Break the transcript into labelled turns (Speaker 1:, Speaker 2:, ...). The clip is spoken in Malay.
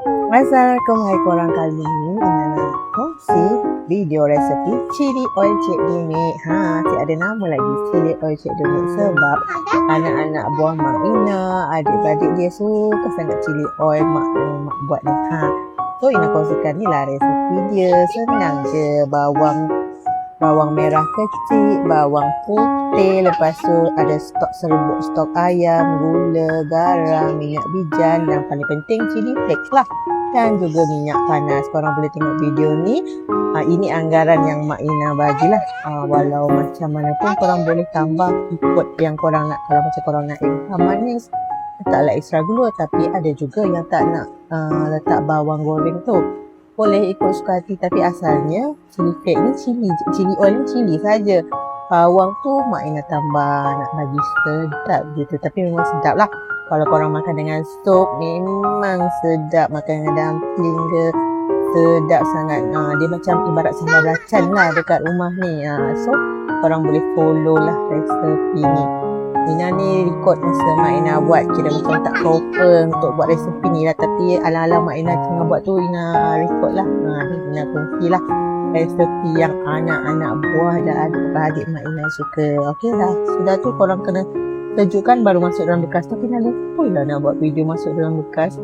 Speaker 1: Assalamualaikum, hai korang, kali ni Ina nak kongsi video resepi cili oil Cik Dumit. Cik ada nama lagi, cili oil Cik Dumit, sebab anak-anak buah Mak Ina, adik-beradik dia suka sangat cili oil mak buat ni. So Ina kongsikan ni lah resepi dia. Senang je, bawang merah kecil, bawang putih, lepas tu ada stok serbuk, stok ayam, gula, garam, minyak bijan, dan paling penting cili flakes lah, dan juga minyak panas. Korang boleh tengok video ni. Ini anggaran yang Mak Ina bagilah. Walau macam mana pun korang boleh tambah ikut yang korang nak. Kalau macam korang nak yang manis, letaklah extra gula. Tapi ada juga yang tak nak letak bawang goreng tu, boleh ikut suka hati. Tapi asalnya cili flakes ni cili oil ni cili saja. Bawang tu Mak Ina tambah nak bagi sedap gitu. Tapi memang sedap lah. Kalau korang makan dengan sup, memang sedap. Makan dengan dumpling ke, sedap sangat. Dia macam ibarat sambal belacan lah dekat rumah ni. So korang boleh follow lah resepi ni. Ina ni record masa Mak Ina buat, kira macam tak proper untuk buat resepi ni lah. Tapi ala-ala Mak Ina tengah buat tu, Ina record lah. Ina kongsi lah resepi yang anak-anak buah dan adik-beradik Mak Ina suka. Okey dah, sudah tu korang kena sejukkan baru masuk dalam bekas. Tapi Ina lupa lah nak buat video masuk dalam bekas.